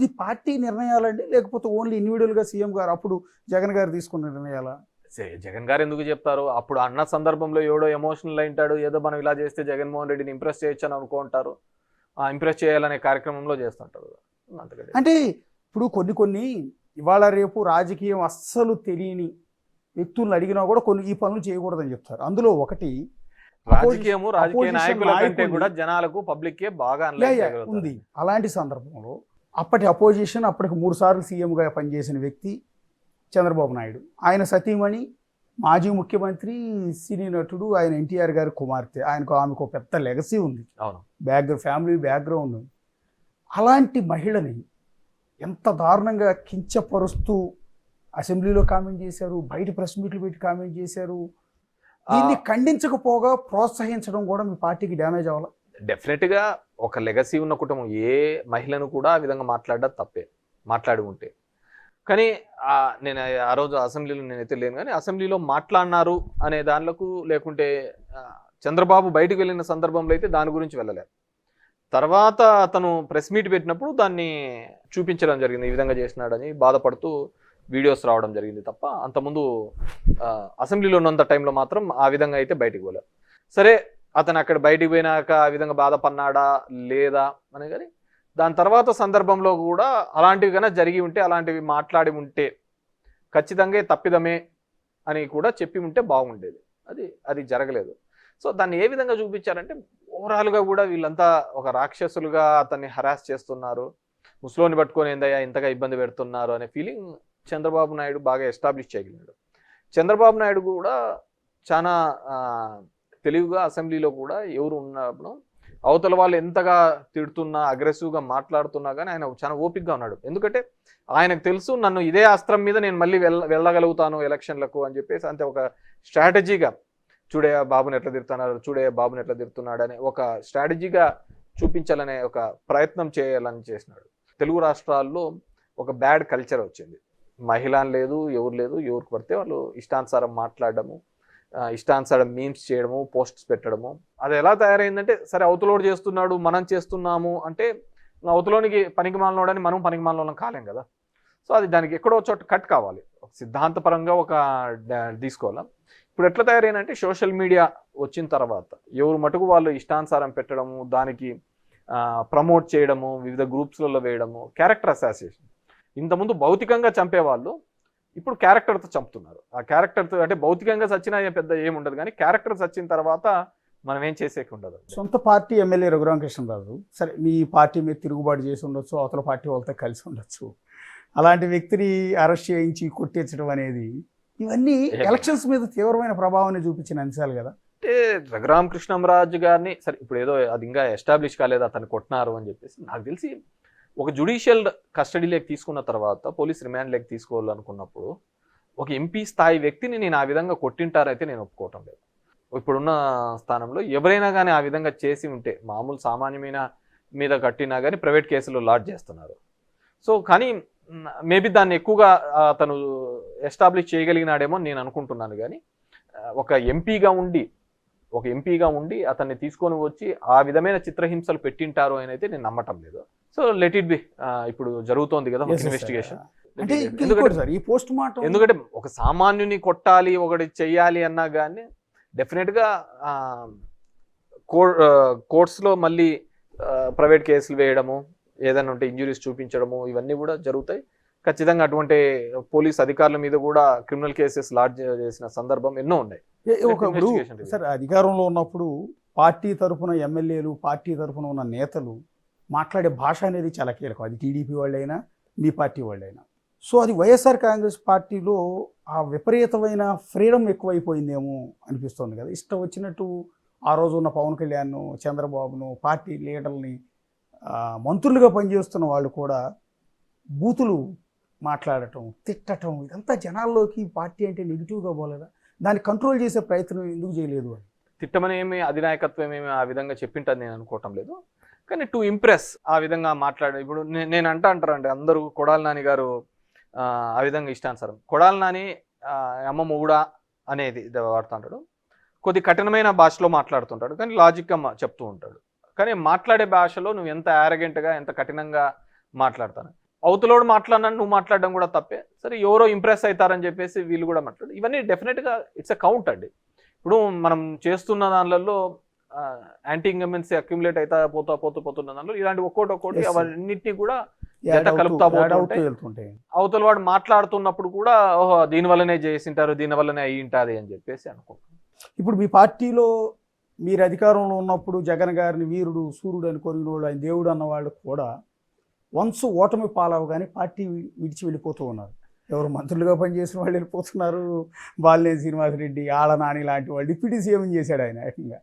ఇది పార్టీ నిర్ణయాలండి, లేకపోతే ఓన్లీ ఇండివిజువల్గా సీఎం గారు అప్పుడు జగన్ గారు తీసుకున్న నిర్ణయాలా? జగన్ గారు ఎందుకు చెప్తారు? అప్పుడు అన్న సందర్భంలో ఎవడో ఎమోషనల్ అయింటాడు, ఏదో మనం ఇలా చేస్తే జగన్మోహన్ రెడ్డిని ఇంప్రెస్ చేయొచ్చు అని అనుకుంటారు, ఇంప్రెస్ చేయాలనే కార్యక్రమంలో చేస్తుంటారు. అంతకంటే అంటే ఇప్పుడు కొన్ని ఇవాళ రేపు రాజకీయం అస్సలు తెలియని వ్యక్తులను అడిగినా కూడా కొన్ని ఈ పనులు చేయకూడదని చెప్తారు. అందులో ఒకటి రాజకీయ నాయకుల కంటే కూడా జనాలకు పబ్లిక్ బాగా ఉంది. అలాంటి సందర్భంలో అప్పటి అపోజిషన్, అప్పటికి 3 సార్లు సీఎంగా పనిచేసిన వ్యక్తి చంద్రబాబు నాయుడు, ఆయన సతీమణి మాజీ ముఖ్యమంత్రి సినీ నటుడు ఆయన ఎన్టీఆర్ గారి కుమార్తె, ఆమెకు పెద్ద లెగసీ ఉంది, ఫ్యామిలీ బ్యాక్గ్రౌండ్ ఉంది. అలాంటి మహిళని ఎంత దారుణంగా కించపరుస్తూ అసెంబ్లీలో కామెంట్ చేశారు, బయట ప్రెస్ మీట్లు పెట్టి కామెంట్ చేశారు. దీన్ని ఖండించకపోగా ప్రోత్సహించడం కూడా మీ పార్టీకి డ్యామేజ్ అవ్వాలి. డెఫినెట్గా ఒక లెగసీ ఉన్న కుటుంబం ఏ మహిళను కూడా ఆ విధంగా మాట్లాడడం తప్పే, మాట్లాడి ఉంటే. కానీ నేను ఆ రోజు అసెంబ్లీలో నేనైతే లేను, కానీ అసెంబ్లీలో మాట్లాడినారు అనే దానిలకు, లేకుంటే చంద్రబాబు బయటకు వెళ్ళిన సందర్భంలో అయితే దాని గురించి వెళ్ళలేదు. తర్వాత అతను ప్రెస్ మీట్ పెట్టినప్పుడు దాన్ని చూపించడం జరిగింది, ఈ విధంగా చేసినాడని బాధపడుతూ వీడియోస్ రావడం జరిగింది తప్ప, అంతకుముందు అసెంబ్లీలో ఉన్నంత టైంలో మాత్రం ఆ విధంగా అయితే బయటికి పోలేదు. సరే, అతను అక్కడ బయటికి పోయినాక ఆ విధంగా బాధపడినాడా లేదా అని, కానీ దాని తర్వాత సందర్భంలో కూడా అలాంటివి కన్నా జరిగి ఉంటే, అలాంటివి మాట్లాడి ఉంటే ఖచ్చితంగా తప్పిదమే అని కూడా చెప్పి ఉంటే బాగుండేది. అది జరగలేదు. సో దాన్ని ఏ విధంగా చూపించారంటే, ఓవరాల్గా కూడా వీళ్ళంతా ఒక రాక్షసులుగా అతన్ని హరాస్ చేస్తున్నారు, ముస్లోని పట్టుకొని ఏందయ్యా ఇంతగా ఇబ్బంది పెడుతున్నారు అనే ఫీలింగ్ చంద్రబాబు నాయుడు బాగా ఎస్టాబ్లిష్ చేయగలిగాడు. చంద్రబాబు నాయుడు కూడా చాలా తెలివిగా అసెంబ్లీలో కూడా ఎవరు ఉన్నప్పుడు అవతల వాళ్ళు ఎంతగా తిడుతున్నా, అగ్రెసివ్గా మాట్లాడుతున్నా కానీ ఆయన చాలా ఓపికగా ఉన్నాడు. ఎందుకంటే ఆయనకు తెలుసు, నన్ను ఇదే అస్త్రం మీద నేను మళ్ళీ వెళ్ళగలుగుతాను ఎలక్షన్లకు అని చెప్పేసి, అంతే ఒక స్ట్రాటజీగా చూడే బాబుని ఎట్లా తిడుతున్నారు, చూడే బాబుని ఎట్లా తిడుతున్నాడు అనే ఒక స్ట్రాటజీగా చూపించాలనే ఒక ప్రయత్నం చేయాలని చేసినాడు. తెలుగు రాష్ట్రాల్లో ఒక బ్యాడ్ కల్చర్ వచ్చింది. మహిళ లేదు, ఎవరు లేదు, ఎవరికి పడితే వాళ్ళు ఇష్టానుసారం మాట్లాడడము, ఇష్టానుసారం మీమ్స్ చేయడము, పోస్ట్స్ పెట్టడము. అది ఎలా తయారైందంటే, సరే అవతలోడు చేస్తున్నాడు మనం చేస్తున్నాము అంటే అవతలోనికి పనికి మాలనోడని మనం పనికి మాలనోళ్ళం కాలేం కదా. సో అది దానికి ఎక్కడో చోట కట్ కావాలి, సిద్ధాంతపరంగా ఒక తీసుకోవాలి. ఇప్పుడు ఎట్లా తయారైందంటే, సోషల్ మీడియా వచ్చిన తర్వాత ఎవరు మటుకు వాళ్ళు ఇష్టానుసారం పెట్టడము, దానికి ప్రమోట్ చేయడము, వివిధ గ్రూప్స్లలో వేయడము, క్యారెక్టర్ అసాసియేషన్. ఇంతకుముందు భౌతికంగా చంపేవాళ్ళు ఇప్పుడు క్యారెక్టర్తో చంపుతున్నారు. ఆ క్యారెక్టర్తో అంటే భౌతికంగా చచ్చినా పెద్ద ఏముండదు, కానీ క్యారెక్టర్ చచ్చిన తర్వాత మనం ఏం చేసేకి ఉండదు. సొంత పార్టీ ఎమ్మెల్యే రఘురామకృష్ణరాజు, సరే మీ పార్టీ మీద తిరుగుబాటు చేసి ఉండొచ్చు, అవతల పార్టీ వాళ్ళతో కలిసి ఉండొచ్చు, అలాంటి వ్యక్తిని అరెస్ట్ చేయించి కొట్టించడం అనేది, ఇవన్నీ ఎలక్షన్స్ మీద తీవ్రమైన ప్రభావాన్ని చూపించిన అంశాలు కదా. అంటే రఘురామకృష్ణరాజు గారిని సరే ఇప్పుడు ఏదో అది ఇంకా ఎస్టాబ్లిష్ కాలేదు అతను కొట్టినారు అని చెప్పేసి, నాకు తెలిసి ఒక జ్యుడిషియల్ కస్టడీలోకి తీసుకున్న తర్వాత పోలీస్ రిమాండ్లోకి తీసుకోవాలనుకున్నప్పుడు ఒక ఎంపీ స్థాయి వ్యక్తిని నేను ఆ విధంగా కొట్టింటారైతే నేను ఒప్పుకోవటం లేదు. ఇప్పుడున్న స్థానంలో ఎవరైనా కానీ ఆ విధంగా చేసి ఉంటే, మామూలు సామాన్యమైన మీద కట్టినా కానీ ప్రైవేట్ కేసులు లాడ్జ్ చేస్తున్నారు. సో కానీ మేబీ దాన్ని ఎక్కువగా అతను ఎస్టాబ్లిష్ చేయగలిగినాడేమో నేను అనుకుంటున్నాను. కానీ ఒక ఎంపీగా ఉండి అతన్ని తీసుకొని వచ్చి ఆ విధమైన చిత్రహింసలు పెట్టింటారు అని అయితే నేను నమ్మటం లేదు. సో లెట్ ఇట్ బి, ఇప్పుడు జరుగుతోంది కదా ఇన్వెస్టిగేషన్. ఎందుకంటే ఒక సామాన్యుని కొట్టాలి, ఒకటి చెయ్యాలి అన్నా కానీ డెఫినెట్గా కోర్ట్స్లో మళ్ళీ ప్రైవేట్ కేసులు వేయడము, ఏదైనా ఉంటే ఇంజురీస్ చూపించడము, ఇవన్నీ కూడా జరుగుతాయి ఖచ్చితంగా. అటువంటి పోలీస్ అధికారుల మీద కూడా క్రిమినల్ కేసెస్ లాడ్జ్ చేసిన సందర్భం ఎన్నో ఉన్నాయి. సార్, అధికారంలో ఉన్నప్పుడు పార్టీ తరఫున ఎమ్మెల్యేలు, పార్టీ తరఫున ఉన్న నేతలు మాట్లాడే భాష అనేది చాలా కీలకం, అది టీడీపీ వాళ్ళైనా మీ పార్టీ వాళ్ళైనా. సో అది వైఎస్ఆర్ కాంగ్రెస్ పార్టీలో ఆ విపరీతమైన ఫ్రీడమ్ ఎక్కువైపోయిందేమో అనిపిస్తుంది కదా. ఇష్టం వచ్చినట్టు ఆ రోజు ఉన్న పవన్ కళ్యాణ్, చంద్రబాబును, పార్టీ లీడర్ని, మంత్రులుగా పనిచేస్తున్న వాళ్ళు కూడా బూతులు మాట్లాడటం, తిట్టడం, ఇదంతా జనాల్లోకి పార్టీ అంటే నెగిటివ్గా పోలేదా? దాన్ని కంట్రోల్ చేసే ప్రయత్నం ఎందుకు చేయలేదు అని? తిట్టమని ఏమి అధినాయకత్వం ఏమి ఆ విధంగా చెప్పింటది నేను అనుకోవటం లేదు. కానీ టు ఇంప్రెస్ ఆ విధంగా మాట్లాడే, ఇప్పుడు నేను అంటారండి అందరూ కొడాలి నాని గారు ఆ విధంగా ఇష్టానుసారం, కొడాలి నాని అమ్మ మొగుడా అనేది వాడుతుంటాడు, కొద్ది కఠినమైన భాషలో మాట్లాడుతుంటాడు, కానీ లాజిక్గా చెప్తూ ఉంటాడు. కానీ మాట్లాడే భాషలో నువ్వు ఎంత యారగెంట్గా, ఎంత కఠినంగా మాట్లాడతాను. అవతలోడు మాట్లాడినా నువ్వు మాట్లాడడం కూడా తప్పే. సరే ఎవరో ఇంప్రెస్ అవుతారని చెప్పేసి వీళ్ళు కూడా మాట్లాడు. ఇవన్నీ డెఫినెట్గా ఇట్స్ ఎ కౌంట్ అండి. ఇప్పుడు మనం చేస్తున్న దానిలలో యాంటీ ఇంకమెన్సీ అక్యుములేట్ అవుతా పోతున్న దానిలో ఇలాంటి ఒక్కోటి అవన్నిటిని కూడా కలుపుతా పోతుంటాయి. అవతల వాడు మాట్లాడుతున్నప్పుడు కూడా ఓహో దీని వల్లనే చేసింటారు, దీని వల్లనే అయ్యి ఉంటుంది అని చెప్పేసి అనుకుంటున్నాను. ఇప్పుడు మీ పార్టీలో మీరు అధికారంలో ఉన్నప్పుడు జగన్ గారిని వీరుడు సూర్యుడు అనుకోని వాళ్ళు, ఆయన దేవుడు అన్న వాళ్ళు కూడా వన్స్ ఓటమి పాలవగానే పార్టీ విడిచి వెళ్ళిపోతూ ఉన్నారు. ఎవరు మంత్రులుగా పనిచేసిన వాళ్ళు వెళ్ళిపోతున్నారు. బాలినేని శ్రీనివాసరెడ్డి, ఆళ్ళ నాని లాంటి వాళ్ళు డిప్యూటీ సీఎం చేశాడు ఆయన ఏకంగా.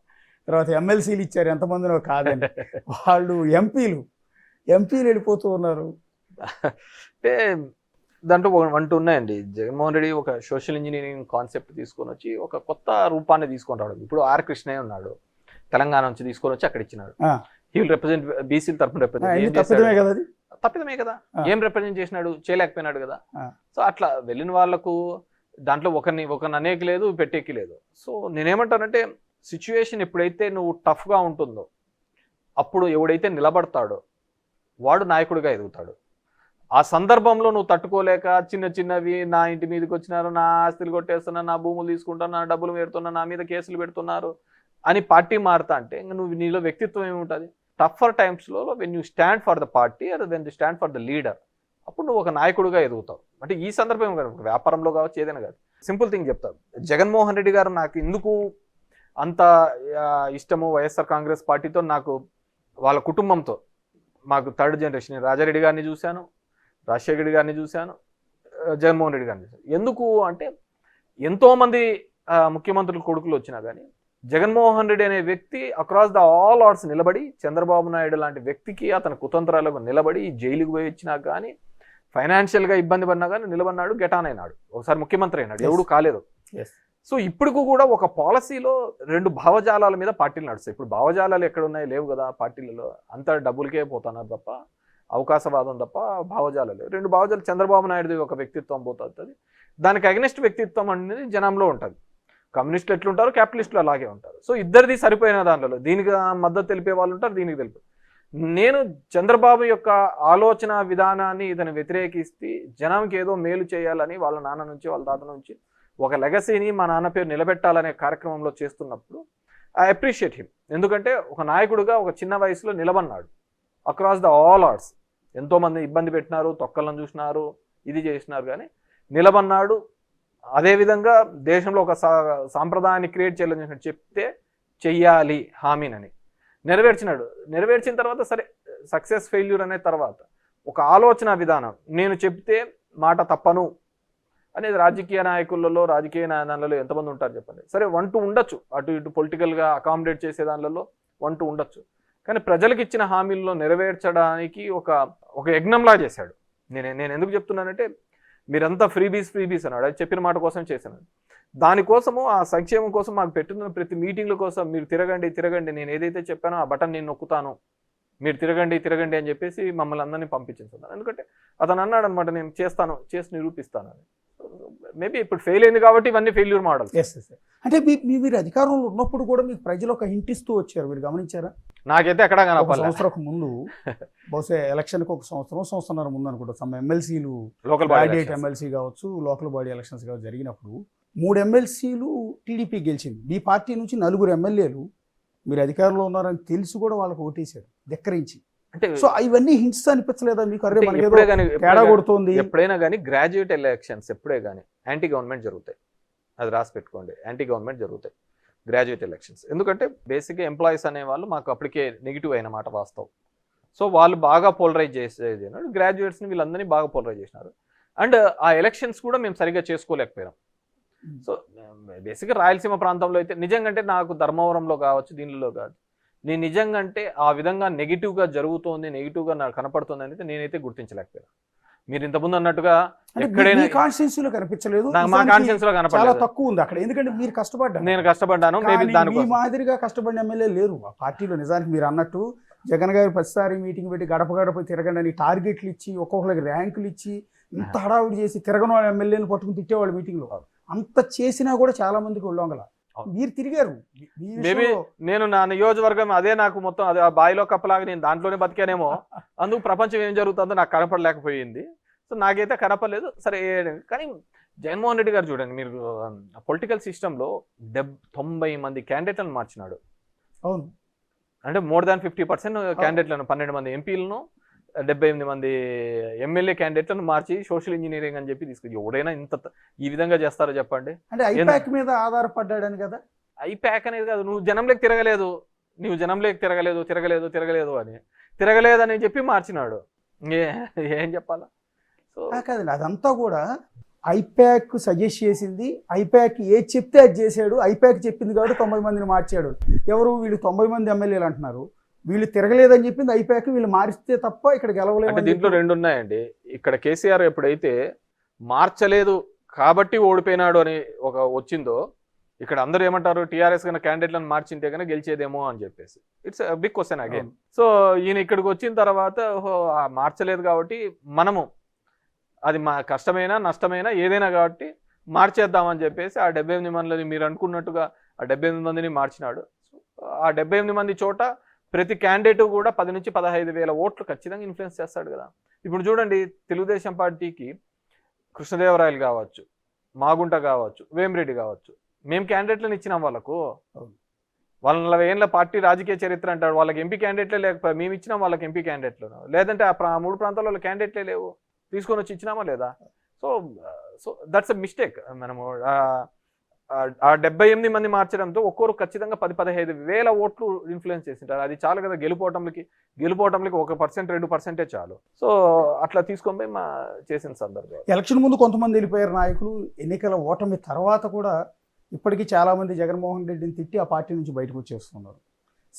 తర్వాత ఎమ్మెల్సీలు ఇచ్చారు, ఎంతమందినో కాదని. వాళ్ళు ఎంపీలు వెళ్ళిపోతూ ఉన్నారు. అంటే దాంట్లో వంట ఉన్నాయండి. జగన్మోహన్ రెడ్డి ఒక సోషల్ ఇంజనీరింగ్ కాన్సెప్ట్ తీసుకొని వచ్చి ఒక కొత్త రూపాన్ని తీసుకొని రావడం. ఇప్పుడు ఆర్ కృష్ణయ్య ఉన్నాడు, తెలంగాణ నుంచి తీసుకొని వచ్చి అక్కడ ఇచ్చినాడు. హీ విల్ రిప్రజెంట్ బీసీల తరఫున తప్పిదమే కదా. ఏం రిప్రజెంట్ చేసినాడు? చేయలేకపోయినాడు కదా. సో అట్లా వెళ్ళిన వాళ్ళకు దాంట్లో ఒకరిని అనేక లేదు, పెట్టేకి లేదు. సో నేనేమంటానంటే సిచ్యువేషన్ ఎప్పుడైతే నువ్వు టఫ్గా ఉంటుందో అప్పుడు ఎవడైతే నిలబడతాడో వాడు నాయకుడిగా ఎదుగుతాడు. ఆ సందర్భంలో నువ్వు తట్టుకోలేక చిన్నవి నా ఇంటి మీదకి వచ్చినారు, నా ఆస్తులు కొట్టేస్తున్నా, నా భూములు తీసుకుంటున్నా, నా డబ్బులు పెడుతున్నా, నా మీద కేసులు పెడుతున్నారు అని పార్టీ మారుతా అంటే ఇంకా నువ్వు నీలో వ్యక్తిత్వం ఏముంటుంది? టఫర్ టైమ్స్లో when you stand for the party or when you stand for the leader, అప్పుడు నువ్వు ఒక నాయకుడిగా ఎదుగుతావు. అంటే ఈ సందర్భం కాదు, వ్యాపారంలో కావచ్చు, ఏదైనా కాదు. సింపుల్ థింగ్ చెప్తాను. జగన్మోహన్ రెడ్డి గారు నాకు ఎందుకు అంత ఇష్టము, వైఎస్ఆర్ కాంగ్రెస్ పార్టీతో, నాకు వాళ్ళ కుటుంబంతో, మాకు థర్డ్ జనరేషన్ రాజారెడ్డి గారిని చూశాను, రాజశేఖర రెడ్డి గారిని చూశాను, జగన్మోహన్ రెడ్డి గారిని చూశాను. ఎందుకు అంటే ఎంతోమంది ముఖ్యమంత్రుల కొడుకులు వచ్చినా కానీ జగన్మోహన్ రెడ్డి అనే వ్యక్తి అక్రాస్ ద ఆల్ ఆర్డ్స్ నిలబడి, చంద్రబాబు నాయుడు లాంటి వ్యక్తికి అతని కుతంత్రాలకు నిలబడి, జైలుకు పోయి వచ్చినా కానీ, ఫైనాన్షియల్గా ఇబ్బంది పడినా కానీ నిలబడినాడు, గెటాన్ అయినాడు, ఒకసారి ముఖ్యమంత్రి అయినాడు, ఎవడు కాలేదు. సో ఇప్పటికు కూడా ఒక పాలసీలో రెండు భావజాలాల మీద పార్టీలు నడుస్తాయి. ఇప్పుడు భావజాలాలు ఎక్కడ ఉన్నాయి? లేవు కదా పార్టీలలో. అంతా డబ్బులకే పోతున్నారు తప్ప, అవకాశవాదం తప్ప భావజాలాలు. రెండు భావజాలు, చంద్రబాబు నాయుడుది ఒక వ్యక్తిత్వం పోతుంది, దానికి అగెనిస్ట్ వ్యక్తిత్వం అనేది జనంలో ఉంటుంది. కమ్యూనిస్టులు ఎట్లుంటారు, క్యాపిటలిస్టులు అలాగే ఉంటారు. సో ఇద్దరిది సరిపోయిన దాంట్లో దీనికి మద్దతు తెలిపే వాళ్ళు ఉంటారు, దీనికి తెలిపే. నేను చంద్రబాబు యొక్క ఆలోచన విధానాన్ని ఇతను వ్యతిరేకిస్తే జనంకి ఏదో మేలు చేయాలని వాళ్ళ నాన్న నుంచి, వాళ్ళ తాత నుంచి ఒక లెగసీని మా నాన్న పేరు నిలబెట్టాలనే కార్యక్రమంలో చేస్తున్నప్పుడు ఐ అప్రిషియేట్ హిమ్. ఎందుకంటే ఒక నాయకుడిగా ఒక చిన్న వయసులో నిలబడినాడు అక్రాస్ ద ఆల్ ఆర్ట్స్. ఎంతోమంది ఇబ్బంది పెట్టినారు, తొక్కలను చూసినారు, ఇది చేసినారు, కానీ నిలబడినాడు. అదేవిధంగా దేశంలో ఒక సాంప్రదాయాన్ని క్రియేట్ చేయాలని చెప్తే చెయ్యాలి హామీనని నెరవేర్చినాడు. నెరవేర్చిన తర్వాత సరే సక్సెస్ ఫెయిల్యూర్ అనే తర్వాత ఒక ఆలోచన విధానం, నేను చెప్తే మాట తప్పను అనేది రాజకీయ నాయకులలో, రాజకీయ దానిలో ఎంతమంది ఉంటారు చెప్పండి. సరే 1-2 ఉండొచ్చు, అటు ఇటు పొలిటికల్గా అకామిడేట్ చేసే దానిలో 1-2 ఉండొచ్చు, కానీ ప్రజలకు ఇచ్చిన హామీలను నెరవేర్చడానికి ఒక యజ్ఞంలా చేశాడు. నేను ఎందుకు చెప్తున్నానంటే మీరంతా ఫ్రీబీస్ అన్నాడు, అది చెప్పిన మాట కోసం చేశాను. దానికోసము ఆ సంక్షేమం కోసం మాకు పెట్టున్న ప్రతి మీటింగ్ల కోసం మీరు తిరగండి, నేను ఏదైతే చెప్పానో ఆ బటన్ నేను నొక్కుతాను, మీరు తిరగండి అని చెప్పేసి మమ్మల్ని అందరినీ పంపించేస్తున్నాను. ఎందుకంటే అతను అన్నాడు అనమాట, నేను చేసి నిరూపిస్తాను అని. మేబీ ఇప్పుడు ఫెయిల్ అయింది కాబట్టి ఇవన్నీ ఫెయిల్యూర్ మోడల్. అంటే మీరు అధికారంలో ఉన్నప్పుడు కూడా మీకు ప్రజలు ఒక హింట్ ఇస్తూ వచ్చారు, మీరు గమనించారా? నాకైతే ఎక్కడ సంవత్సరం ముందు, బహుశా ఎలక్షన్కి ఒక సంవత్సరం ముందు అనుకుంటా, సమ్ ఎమ్మెల్సీలు, లోకల్ క్యాండిడేట్ ఎమ్మెల్సీ కావచ్చు, లోకల్ బాడీ ఎలక్షన్స్ కావచ్చు జరిగినప్పుడు 3 ఎమ్మెల్సీలు టీడీపీ గెలిచింది. మీ పార్టీ నుంచి 4 ఎమ్మెల్యేలు మీరు అధికారంలో ఉన్నారని తెలిసి కూడా వాళ్ళకు ఓటేశారు ధిక్కరించి. అంటే సో ఇవన్నీ హింట్స్ అనిపించలేదా మీకు? అరే తేడా కొడుతుంది. ఎప్పుడైనా కానీ గ్రాడ్యుయేట్ ఎలక్షన్స్ ఎప్పుడే కానీ యాంటీ గవర్నమెంట్ జరుగుతాయి, అది రాసి పెట్టుకోండి. యాంటీ గవర్నమెంట్ జరుగుతాయి గ్రాడ్యుయేట్ ఎలక్షన్స్. ఎందుకంటే బేసిక్గా ఎంప్లాయీస్ అనేవాళ్ళు మాకు అప్పటికే నెగిటివ్ అయిన మాట వాస్తవం. సో వాళ్ళు బాగా పోలరైజ్ చేసేది, గ్రాడ్యుయేట్స్ని వీళ్ళందరినీ బాగా పోలరైజ్ చేసినారు. అండ్ ఆ ఎలక్షన్స్ కూడా మేము సరిగ్గా చేసుకోలేకపోయాం. సో బేసిక్గా రాయలసీమ ప్రాంతంలో అయితే నిజంగా అంటే నాకు ధర్మవరంలో కావచ్చు, దీనిలో కావచ్చు, నేను నిజంగా అంటే ఆ విధంగా నెగిటివ్గా జరుగుతోంది, నెగిటివ్గా నాకు కనపడుతుంది అనేది నేనైతే గుర్తించలేకపోయాను. మీరు ఇంతకుముందు అన్నట్టుగా ఎక్కడైనా కాన్స్టిట్యూన్సీలో కనిపించలేదు, మా కాన్స్టిట్యూన్సీలో కనపడలేదు, చాలా తక్కువ ఉంది అక్కడ. ఎందుకంటే మీరు కష్టపడ్డారు, నేను కష్టపడ్డాను. మీ మాదిరిగా కష్టపడిన ఎమ్మెల్యే లేరు ఆ పార్టీలో. నిజానికి మీరు అన్నట్టు జగన్ గారు ప్రతిసారి మీటింగ్ పెట్టి గడప తిరగండి అని టార్గెట్లు ఇచ్చి, ఒక్కొక్కరికి ర్యాంకులు ఇచ్చి, ఇంత హడావుడి చేసి తిరగని వాళ్ళ ఎమ్మెల్యేని పట్టుకుని తిట్టేవాళ్ళు మీటింగ్లో. అంత చేసినా కూడా చాలా మందికి ఒళ్ళొంగల. మీరు తిరిగారు మీ మేబీ విషయంలో నేను నా నియోజకవర్గం అదే నాకు మొత్తం అదే ఆ బాయిలో కప్పలాగా నేను దాంట్లోనే బతికానేమో, అందుకు ప్రపంచం ఏం జరుగుతుందో నాకు కనపడలేకపోయింది. సో నాకైతే కనపడలేదు. సరే కానీ జగన్మోహన్ రెడ్డి గారు చూడండి, మీరు పొలిటికల్ సిస్టంలో 90 మంది క్యాండిడేట్లను మార్చినాడు. అవును, అంటే మోర్ దాన్ 50% క్యాండిడేట్లను, 12 మంది ఎంపీలను, 78 మంది ఎమ్మెల్యే క్యాండిడేట్లను మార్చి సోషల్ ఇంజనీరింగ్ అని చెప్పి తీసుకు ఎవడైనా ఇంత ఈ విధంగా చేస్తారో చెప్పండి. అంటే ఐపాక్ మీద ఆధారపడ్డాడని కదా. ఐపాక్ అనేది కాదు, నువ్వు జనంలోకి తిరగలేదు, నువ్వు జనంలోకి తిరగలేదు అని చెప్పి మార్చినాడు. ఏం చెప్పాలా? సో కాదండి, అదంతా కూడా ఐపాక్ సజెస్ట్ చేసింది, ఐపాక్ ఏది చెప్తే అది చేశాడు. ఐపాక్ చెప్పింది కాబట్టి 90 మందిని మార్చాడు. ఎవరు వీళ్ళు 90 మంది ఎమ్మెల్యేలు అంటున్నారు, వీళ్ళు తిరగలేదని చెప్పింది ఐపాక్, వీళ్ళు మారిస్తే తప్ప ఇక్కడ గెలవలేదు. అంటే దీంట్లో రెండు ఉన్నాయండి. ఇక్కడ కేసీఆర్ ఎప్పుడైతే మార్చలేదు కాబట్టి ఓడిపోయినాడు అని ఒక వచ్చిందో, ఇక్కడ అందరూ ఏమంటారు, టీఆర్ఎస్ కన్నా క్యాండిడేట్లను మార్చింటే కన్నా గెలిచేదేమో అని చెప్పేసి. It's big question again. So ఈయన ఇక్కడికి వచ్చిన తర్వాత మార్చలేదు కాబట్టి మనము అది మా కష్టమైనా నష్టమైనా ఏదైనా కాబట్టి మార్చేద్దామని చెప్పేసి ఆ 78 మందిని మీరు అనుకున్నట్టుగా ఆ 78 మందిని మార్చినాడు. ఆ 78 మంది చోట ప్రతి క్యాండిడేట్ కూడా 10 నుంచి 15 వేల ఓట్లు ఖచ్చితంగా ఇన్ఫ్లుయెన్స్ చేస్తాడు కదా. ఇప్పుడు చూడండి, తెలుగుదేశం పార్టీకి కృష్ణదేవరాయలు కావచ్చు, మాగుంట కావచ్చు, వేమిరెడ్డి కావచ్చు, మేము క్యాండిడేట్లను ఇచ్చినాం వాళ్ళకు. వాళ్ళ 40 ఏళ్ళ పార్టీ రాజకీయ చరిత్ర అంటాడు, వాళ్ళకి ఎంపీ క్యాండిడేట్లే లేకపోతే మేము ఇచ్చినాం వాళ్ళకి ఎంపీ క్యాండిడేట్లు. లేదంటే ఆ 3 ప్రాంతాల్లో వాళ్ళ క్యాండిడేట్లే లేవు, తీసుకొని వచ్చి ఇచ్చినామా లేదా? So that's a mistake. మనము ఆ 78 మంది మార్చడంతో ఒక్కొరు ఖచ్చితంగా 10-15 వేల ఓట్లు ఇన్ఫ్లుయెన్స్ చేసింటారు. అది చాలు కదా గెలుపోవటంకి 1%, 2% చాలు. సో అట్లా తీసుకొని పోయి చేసిన సందర్భం. ఎలక్షన్ ముందు కొంతమంది వెళ్ళిపోయారు నాయకులు, ఎన్నికల ఓటమి తర్వాత కూడా ఇప్పటికీ చాలా మంది జగన్మోహన్ రెడ్డిని తిట్టి ఆ పార్టీ నుంచి బయటకు వచ్చేస్తున్నారు.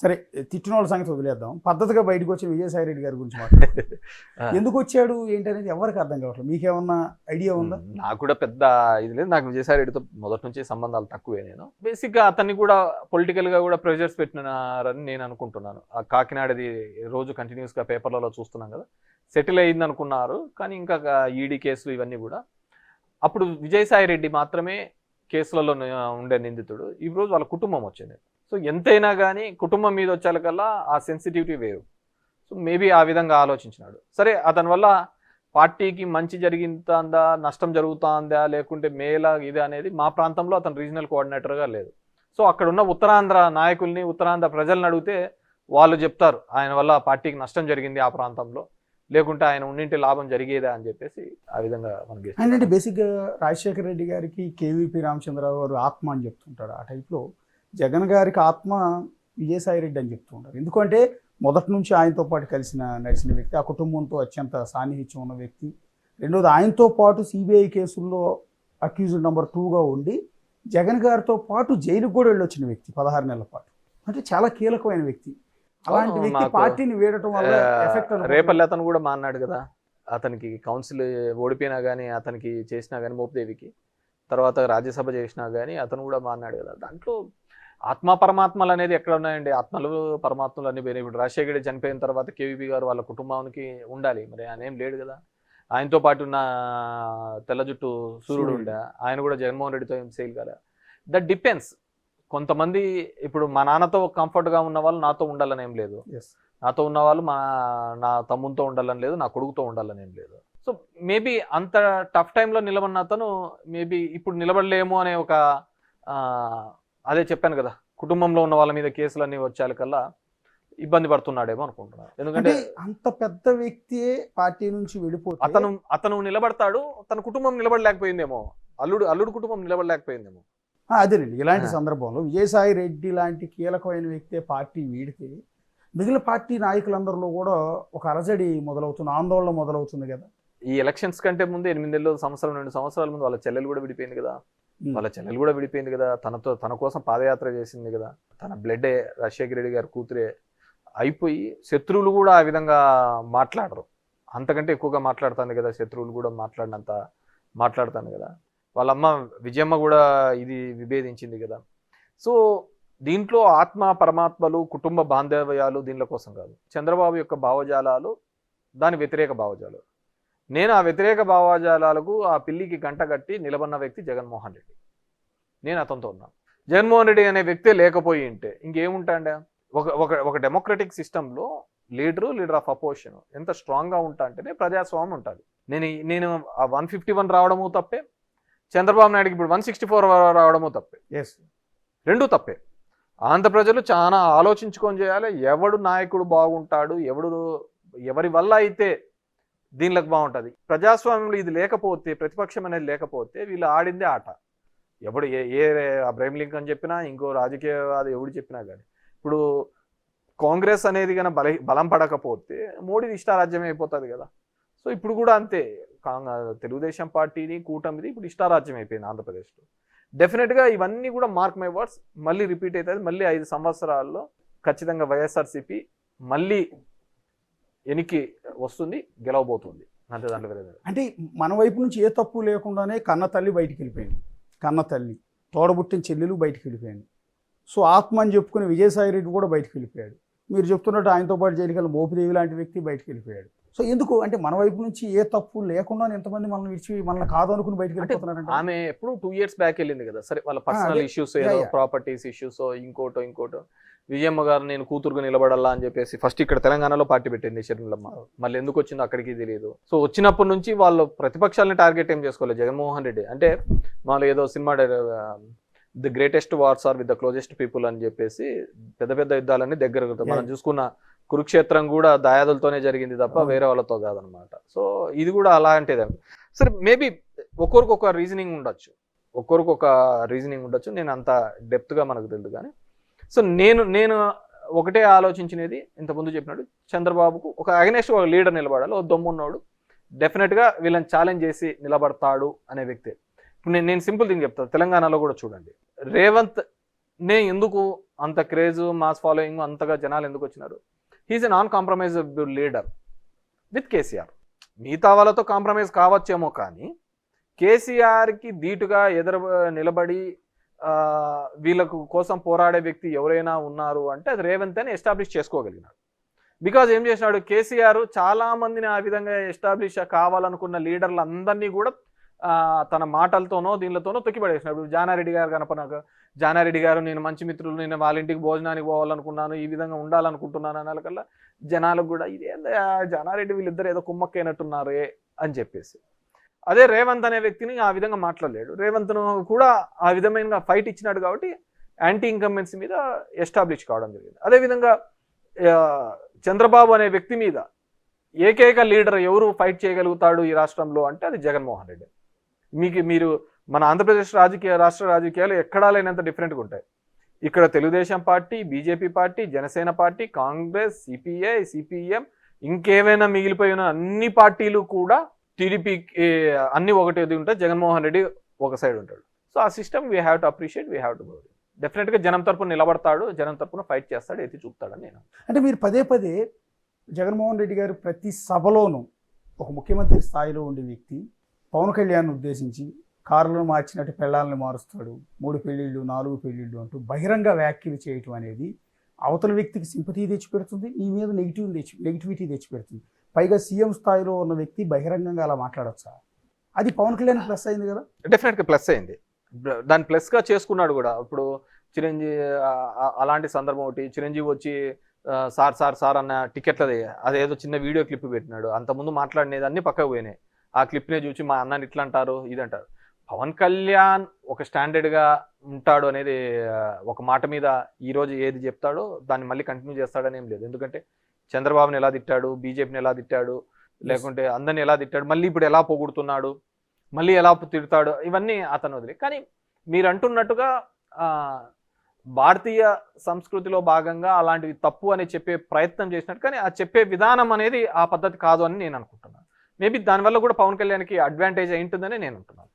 సరే, తిట్టిన వాళ్ళ సంగతి వదిలేద్దాం. పద్ధతిగా బయటకు వచ్చిన విజయసాయి రెడ్డి గారి గురించి మాట్లాడుతున్నాం. ఎందుకు వచ్చాడు ఏంటనేది ఎవరికి అర్థం కావట్లేదు. మీకేమన్నా ఐడియా ఉందా? నాకు కూడా పెద్ద ఇది లేదు. నాకు విజయసాయి రెడ్డితో మొదటి నుంచి సంబంధాలు తక్కువే. నేను బేసిక్గా అతన్ని కూడా పొలిటికల్గా కూడా ప్రెజర్స్ పెట్టినారని నేను అనుకుంటున్నాను. ఆ కాకినాడది రోజు కంటిన్యూస్గా పేపర్లలో చూస్తున్నాం కదా, సెటిల్ అయింది అనుకున్నారు. కానీ ఇంకా ఈడీ కేసులు ఇవన్నీ కూడా, అప్పుడు విజయసాయి రెడ్డి మాత్రమే కేసులలో ఉండే నిందితుడు. ఈ రోజు వాళ్ళ కుటుంబం వచ్చింది. సో ఎంతైనా కానీ కుటుంబం మీద వచ్చేకల్లా ఆ సెన్సిటివిటీ వేరు. సో మేబీ ఆ విధంగా ఆలోచించినాడు. సరే, అతని వల్ల పార్టీకి మంచి జరిగిందా, నష్టం జరుగుతుందా, లేకుంటే మేలా ఇది అనేది మా ప్రాంతంలో అతను రీజనల్ కోఆర్డినేటర్గా లేదు. సో అక్కడ ఉన్న ఉత్తరాంధ్ర నాయకుల్ని, ఉత్తరాంధ్ర ప్రజలను అడిగితే వాళ్ళు చెప్తారు ఆయన వల్ల పార్టీకి నష్టం జరిగింది ఆ ప్రాంతంలో, లేకుంటే ఆయన ఉండింటి లాభం జరిగేదా అని చెప్పేసి ఆ విధంగా మనకి. అంటే బేసిక్గా రాజశేఖర రెడ్డి గారికి కేవీపీ రామచంద్రరావు గారు ఆత్మ అని చెప్తుంటారు. ఆ టైప్లో జగన్ గారికి ఆత్మ విజయసాయి రెడ్డి అని చెప్తూ ఉంటారు. ఎందుకంటే మొదటి నుంచి ఆయనతో పాటు నడిచిన వ్యక్తి, ఆ కుటుంబంతో అత్యంత సాన్నిహిత్యం ఉన్న వ్యక్తి. రెండోది, ఆయనతో పాటు సిబిఐ కేసుల్లో అక్యూజ్డ్ నెంబర్ 2గా ఉండి జగన్ గారితో పాటు జైలుకు కూడా వెళ్ళొచ్చిన వ్యక్తి 16 నెలల పాటు. అంటే చాలా కీలకమైన వ్యక్తి. అలాంటి వ్యక్తి పార్టీని వేడటం వల్ల ఎఫెక్ట్. రేపల్లి అతను కూడా మాన్నాడు కదా, అతనికి కౌన్సిల్ ఓడిపోయినా కానీ, అతనికి చేసినా కానీ, మోపిదేవికి తర్వాత రాజ్యసభ చేసినా కానీ అతను కూడా మాన్నాడు కదా. దాంట్లో ఆత్మ పరమాత్మలు అనేది ఎక్కడ ఉన్నాయండి? ఆత్మలు పరమాత్మలు అన్ని వేరే. ఇప్పుడు రాజశేఖర రెడ్డి చనిపోయిన తర్వాత కేవీపీ గారు వాళ్ళ కుటుంబానికి ఉండాలి, మరి ఆయన ఏం లేడు కదా. ఆయనతో పాటు ఉన్న తెల్ల జుట్టు సూర్యుడు ఉండే ఆయన కూడా జగన్మోహన్ రెడ్డితో ఏం సేల్ కదా. That depends. కొంతమంది ఇప్పుడు మా నాన్నతో కంఫర్ట్గా ఉన్న వాళ్ళు నాతో ఉండాలని ఏం లేదు, నాతో ఉన్న వాళ్ళు నా తమ్ముతో ఉండాలని లేదు, నా కొడుకుతో ఉండాలని ఏం లేదు. సో మేబీ అంత టఫ్ టైంలో నిలబడిన అతను మేబీ ఇప్పుడు నిలబడలేము అనే ఒక అదే చెప్పాను కదా, కుటుంబంలో ఉన్న వాళ్ళ మీద కేసులన్నీ వచ్చేకల్లా ఇబ్బంది పడుతున్నాడేమో అనుకుంటున్నాను. ఎందుకంటే అంత పెద్ద వ్యక్తి పార్టీ నుంచి వెళ్ళిపోతే అతను నిలబడతాడు, తన కుటుంబం నిలబడలేకపోయిందేమో, అల్లుడు కుటుంబం నిలబడలేకపోయిందేమో. అదేనండి, ఇలాంటి సందర్భంలో విజయసాయి రెడ్డి లాంటి కీలకమైన వ్యక్తే పార్టీ వీడితే మిగిలిన పార్టీ నాయకులందరిలో కూడా ఒక అలజడి మొదలవుతుంది, ఆందోళన మొదలవుతుంది కదా. ఈ ఎలక్షన్స్ కంటే ముందు 8 నెలలు, 2 సంవత్సరాల ముందు వాళ్ళ చెల్లెలు కూడా విడిపోయింది కదా, తన కోసం పాదయాత్ర చేసింది కదా, తన బ్లడ్డే రాజశేఖర రెడ్డి గారి కూతురే అయిపోయి శత్రువులు కూడా ఆ విధంగా మాట్లాడరు. అంతకంటే ఎక్కువగా మాట్లాడుతుంది కదా, శత్రువులు కూడా మాట్లాడినంత మాట్లాడుతాను కదా. వాళ్ళమ్మ విజయమ్మ కూడా ఇది విభేదించింది కదా. సో దీంట్లో ఆత్మ పరమాత్మలు, కుటుంబ బాంధవ్యాలు దీనిల కోసం కాదు. చంద్రబాబు యొక్క భావజాలాలు దాని వ్యతిరేక భావజాలు. నేను ఆ వ్యతిరేక భావజాలాలకు ఆ పిల్లికి గంట కట్టి నిలబడిన వ్యక్తి జగన్మోహన్ రెడ్డి. నేను అతనితో ఉన్నాను. జగన్మోహన్ రెడ్డి అనే వ్యక్తే లేకపోయి ఉంటే ఇంకేముంటాండే? ఒక డెమోక్రటిక్ సిస్టంలో లీడర్ ఆఫ్ అపోజిషన్ ఎంత స్ట్రాంగ్గా ఉంటా అంటేనే ప్రజాస్వామ్యం ఉంటుంది. నేను 151 రావడము తప్పే, చంద్రబాబు నాయుడుకి ఇప్పుడు 164 రావడము తప్పే. రెండూ తప్పే. ఆంధ్ర ప్రజలు చాలా ఆలోచించుకొని చేయాలి. ఎవడు నాయకుడు బాగుంటాడు, ఎవరి వల్ల అయితే దీనిలోకి బాగుంటుంది. ప్రజాస్వామ్యంలో ఇది లేకపోతే, ప్రతిపక్షం అనేది లేకపోతే వీళ్ళు ఆడిందే ఆట. ఎవడు ఏ అబ్రహీం లింకన్ చెప్పినా, ఇంకో రాజకీయవాది ఎవడు చెప్పినా కానీ ఇప్పుడు కాంగ్రెస్ అనేది కన్నా బలం పడకపోతే మోడీది ఇష్టారాజ్యం అయిపోతుంది కదా. సో ఇప్పుడు కూడా అంతే, తెలుగుదేశం పార్టీని కూటమిది ఇప్పుడు ఇష్టారాజ్యం అయిపోయింది ఆంధ్రప్రదేశ్లో. డెఫినెట్గా ఇవన్నీ కూడా మార్క్ మై వర్డ్స్ మళ్ళీ రిపీట్ అవుతుంది. మళ్ళీ 5 సంవత్సరాల్లో ఖచ్చితంగా వైఎస్ఆర్సీపీ మళ్ళీ ఎనికి వస్తుంది, గెలవబోతుంది. అంతే, దాంట్లో వేరే. అంటే మన వైపు నుంచి ఏ తప్పు లేకుండానే కన్న తల్లి బయటికి వెళ్ళిపోయింది, కన్న తల్లి తోడబుట్టిన చెల్లెలు బయటికి వెళ్ళిపోయింది. సో ఆత్మ అని చెప్పుకునే విజయసాయి రెడ్డి కూడా బయటికి వెళ్ళిపోయాడు. మీరు చెప్తున్నట్టు ఆయనతో పాటు జైలుకెళ్ళిన మోపిదేవి లాంటి వ్యక్తి బయటికి వెళ్ళిపోయాడు. సో ఎందుకు అంటే మన వైపు నుంచి ఏ తప్పు లేకుండా ఎంతమంది మనల్ని విడిచి మనల్ని కాదు అనుకుని బయటికి వెళ్ళిపోతున్నారంటే? ఆమె ఎప్పుడు 2 years బ్యాక్ వెళ్ళింది కదా. సరే, వాళ్ళ పర్సనల్ ఇష్యూస్, ఏదో ప్రాపర్టీస్ ఇష్యూస్, ఇంకోటో విజయమ్మ గారు నేను కూతురుగా నిలబడాలా అని చెప్పేసి ఫస్ట్ ఇక్కడ తెలంగాణలో పార్టీ పెట్టింది షర్మిలమ్మ. మళ్ళీ ఎందుకు వచ్చిందో అక్కడికి తెలియదు. సో వచ్చినప్పటి నుంచి వాళ్ళు ప్రతిపక్షాలని టార్గెట్ ఏం చేసుకోలేదు. జగన్మోహన్ రెడ్డి అంటే వాళ్ళు ఏదో cinema the greatest wars are with the closest people అని చెప్పేసి పెద్ద యుద్ధాలన్నీ దగ్గర మనం చూసుకున్న కురుక్షేత్రం కూడా దాయాదులతోనే జరిగింది తప్ప వేరే వాళ్ళతో కాదనమాట. సో ఇది కూడా అలాంటిదే. సరే, మేబీ ఒక్కొక్క రీజనింగ్ ఉండొచ్చు, నేను అంత డెప్త్గా మనకు తెలియదు. కానీ సో నేను ఒకటే ఆలోచించినది, ఇంతకుముందు చెప్పినట్టు చంద్రబాబుకు ఒక అగైనెస్ట్ ఒక లీడర్ నిలబడాలి. ఒక దమ్మున్నోడు డెఫినెట్గా వీళ్ళని ఛాలెంజ్ చేసి నిలబడతాడు అనే వ్యక్తి. ఇప్పుడు నేను సింపుల్ థింగ్ చెప్తాను. తెలంగాణలో కూడా చూడండి, రేవంత్ ఎందుకు అంత క్రేజ్, మాస్ ఫాలోయింగ్, అంతగా జనాలు ఎందుకు వచ్చినారు? He is a non compromisable leader with KCR. మిగతా వాళ్ళతో కాంప్రమైజ్ కావచ్చేమో, కానీ కేసీఆర్కి ధీటుగా నిలబడి వీళ్ళకు కోసం పోరాడే వ్యక్తి ఎవరైనా ఉన్నారు అంటే అది రేవంత్ అని ఎస్టాబ్లిష్ చేసుకోగలిగినాడు. బికాజ్ ఏం చేసినాడు, కేసీఆర్ చాలా మందిని ఆ విధంగా ఎస్టాబ్లిష్ కావాలనుకున్న లీడర్లు అందరినీ కూడా తన మాటలతోనో దీనితోనో తొక్కిపడేసినాడు. జానారెడ్డి గారు కనపడక, జానారెడ్డి గారు నేను మంచి మిత్రులు, నేను వాళ్ళ ఇంటికి భోజనానికి పోవాలనుకున్నాను, ఈ విధంగా ఉండాలనుకుంటున్నాను అన్నకల్లా జనాలకు కూడా ఇదేందా జానారెడ్డి వీళ్ళిద్దరు ఏదో కుమ్మక్కైనట్టున్నారే అని చెప్పేసి. అదే రేవంత్ అనే వ్యక్తిని ఆ విధంగా మాట్లాడలేడు. రేవంత్ను కూడా ఆ విధమైన ఫైట్ ఇచ్చినాడు కాబట్టి యాంటీ ఇన్కంబెన్సీ మీద ఎస్టాబ్లిష్ కావడం జరిగింది. అదేవిధంగా చంద్రబాబు అనే వ్యక్తి మీద ఏకైక లీడర్ ఎవరు ఫైట్ చేయగలుగుతాడు ఈ రాష్ట్రంలో అంటే అది జగన్మోహన్ రెడ్డి. మీరు మన ఆంధ్రప్రదేశ్ రాష్ట్ర రాజకీయాలు ఎక్కడా లేనంత డిఫరెంట్గా ఉంటాయి. ఇక్కడ Telugu Desam party, BJP party, Janasena party, Congress, CPI, CPM, ఇంకేమైనా మిగిలిపోయిన అన్ని పార్టీలు కూడా టీడీపీ అన్ని ఒకటి ఉంటాయి. జగన్మోహన్ రెడ్డి ఒక సైడ్ ఉంటాడు. సో ఆ system we have to appreciate, we have to go. డెఫినెట్గా జనం తరపున నిలబడతాడు, జనం తరపున ఫైట్ చేస్తాడు, ఎత్తి చూపుతాడని నేను. అంటే మీరు పదే జగన్మోహన్ రెడ్డి గారు ప్రతి సభలోనూ ఒక ముఖ్యమంత్రి స్థాయిలో ఉండే వ్యక్తి పవన్ కళ్యాణ్ ఉద్దేశించి కారులను మార్చినట్టు పెళ్ళాలను మారుస్తాడు, 3 పెళ్ళిళ్ళు 4 పెళ్ళిళ్ళు అంటూ బహిరంగ వ్యాఖ్యలు చేయటం అనేది అవతల వ్యక్తికి సింపతి తెచ్చిపెడుతుంది, నీ మీద నెగిటివిటీ తెచ్చిపెడుతుంది. పైగా సీఎం స్థాయిలో ఉన్న వ్యక్తి బహిరంగంగా అలా మాట్లాడొచ్చా? అది పవన్ కళ్యాణ్ ప్లస్ అయింది కదా. డెఫినెట్గా ప్లస్ అయింది. దాన్ని ప్లస్గా చేసుకున్నాడు కూడా. ఇప్పుడు చిరంజీవి అలాంటి సందర్భం ఒకటి, చిరంజీవి వచ్చి సార్ అన్న టికెట్లది అదేదో చిన్న వీడియో క్లిప్ పెట్టినాడు. అంతకుముందు మాట్లాడినది అన్ని పక్కకు పోయినాయి. ఆ క్లిప్నే చూసి మా అన్నని ఇట్లా అంటారు, ఇది అంటారు. పవన్ కళ్యాణ్ ఒక స్టాండర్డ్గా ఉంటాడు అనేది ఒక మాట మీద ఈరోజు ఏది చెప్తాడో దాన్ని మళ్ళీ కంటిన్యూ చేస్తాడని ఏం లేదు. ఎందుకంటే చంద్రబాబుని ఎలా తిట్టాడు, బీజేపీని ఎలా తిట్టాడు, లేకుంటే అందరిని ఎలా తిట్టాడు, మళ్ళీ ఇప్పుడు ఎలా పొగుడుతున్నాడు, మళ్ళీ ఎలా తిడతాడు, ఇవన్నీ అతను వదిలే. కానీ మీరు అంటున్నట్టుగా భారతీయ సంస్కృతిలో భాగంగా అలాంటివి తప్పు అని చెప్పే ప్రయత్నం చేసినట్టు, కానీ ఆ చెప్పే విధానం అనేది ఆ పద్ధతి కాదు అని నేను అనుకుంటున్నాను. మేబీ దానివల్ల కూడా పవన్ కళ్యాణ్కి అడ్వాంటేజ్ అయి ఉంటుందని నేను అంటున్నాను.